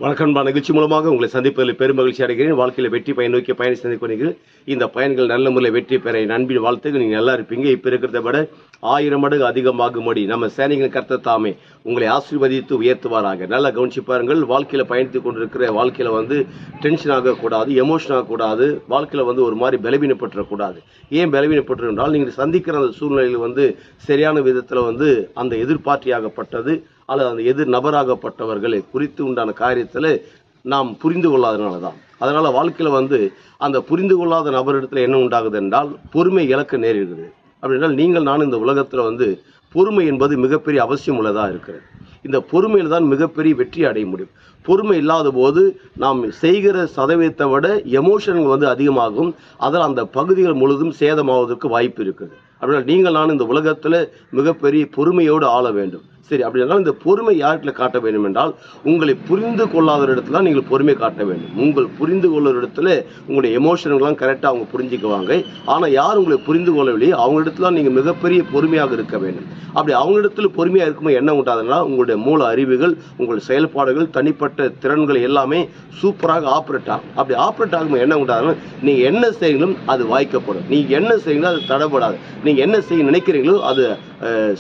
வணக்கம். நிகழ்ச்சி மூலமாக உங்களை சந்திப்பதில் பெரும் மகிழ்ச்சி அடைகிறேன். வாழ்க்கையில் வெற்றி பயன் நோக்கி பயணம் சந்திக்கிறீர்கள். இந்த பயன்கள் நல்ல முறையில் வெற்றி பெற நண்பின் வாழ்த்துக்கு நீங்கள் நல்லா இருப்பீங்க. இப்போ இருக்கிறத விட 1000 மடங்கு அதிகமாகும்படி நம்ம சேனைகளின் கர்த்தர் தாமே உங்களை ஆசீர்வதித்து உயர்த்துவாராக. நல்லா கவனிச்சு பாருங்கள். வாழ்க்கையில் பயணித்து கொண்டிருக்கிற வாழ்க்கையில் டென்ஷன் ஆகக்கூடாது, எமோஷன் ஆகக்கூடாது. வாழ்க்கையில் ஒரு மாதிரி பலவீனப்பட்டுறக்கூடாது. ஏன் பலவீனப்பட்டுருந்தால் நீங்கள் சந்திக்கிற அந்த சூழ்நிலையில் சரியான விதத்தில் அந்த எதிர்பார்ட்டியாகப்பட்டது அல்லது அந்த எதிர் நபராகப்பட்டவர்களை குறித்து உண்டான காரியத்தில் நாம் புரிந்து கொள்ளாதனால தான். அதனால் வாழ்க்கையில் அந்த புரிந்து கொள்ளாத நபரிடத்தில் என்ன உண்டாகுது என்றால் பொறுமை இழக்க நேரிடுகிறது. அப்படின்றால் நீங்கள் நான் இந்த உலகத்தில் பொறுமை என்பது மிகப்பெரிய அவசியம் உள்ளதாக இருக்கிறது. இந்த பொறுமையில் தான் மிகப்பெரிய வெற்றி அடைய முடியும். பொறுமை இல்லாத போது நாம் செய்கிற சதவீதத்தை விட எமோஷன்கள் அதிகமாகும். அதில் அந்த பகுதிகள் முழுதும் சேதமாவதற்கு வாய்ப்பு இருக்குது. அப்படின்னா நீங்கள் நான் இந்த உலகத்தில் மிகப்பெரிய பொறுமையோடு ஆள வேண்டும். சரி, அப்படின்னா இந்த பொறுமை யார்கிட்ட காட்ட வேண்டும் என்றால் உங்களை புரிந்து கொள்ளாத இடத்துல நீங்கள் பொறுமை காட்ட வேண்டும். உங்கள் புரிந்து கொள்ளுற இடத்துல உங்களுடைய எமோஷன்கள்லாம் கரெக்டாக அவங்க புரிஞ்சுக்குவாங்க. ஆனால் யார் உங்களை புரிந்து கொள்ளவில்லையோ அவங்களிடத்துல நீங்கள் மிகப்பெரிய பொறுமையாக இருக்க வேண்டும். அப்படி அவங்களிடத்தில் பொறுமையாக இருக்கும்போது என்ன உண்டாதுன்னா உங்களுடைய மூல அறிவுகள், உங்கள் செயல்பாடுகள், தனிப்பட்ட திறன்கள் எல்லாமே சூப்பராக ஆப்ரேட் ஆகும். அப்படி ஆப்ரேட் ஆகும்போது என்ன உண்டாதுன்னா நீங்கள் என்ன செய்யணும் அது வாய்க்கப்படும். நீங்கள் என்ன செய்யணும் அது தடைப்படாது. நீங்கள் என்ன செய்ய நினைக்கிறீங்களோ அது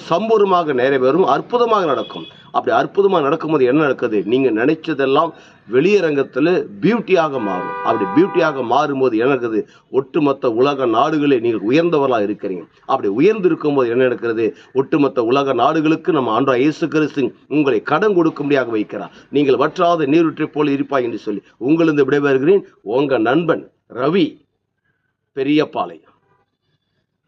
சம்பூர்ணமாக நிறைவேறும், அற்புதமாக நடக்கும். அப்படி அற்புதமாக நடக்கும்போது என்ன நடக்குது? நீங்கள் நினைச்சதெல்லாம் வெளியரங்கத்தில் பியூட்டியாக மாறும். அப்படி பியூட்டியாக மாறும்போது என்ன நடக்குது? ஒட்டுமொத்த உலக நாடுகளே நீங்கள் உயர்ந்தவர்களாக இருக்கிறீங்க. அப்படி உயர்ந்து இருக்கும்போது என்ன நடக்கிறது? ஒட்டுமொத்த உலக நாடுகளுக்கு நம்ம ஆண்டவராகிய இயேசு கிறிஸ்து உங்களை கடன் கொடுக்கும்படியாக வைக்கிறார். நீங்கள் வற்றாத நீரூற்றை போல இருப்பாய் என்று சொல்லி உங்களிருந்து விடைபெறுகிறேன். உங்கள் நண்பன் ரவி, பெரியபாளையம்.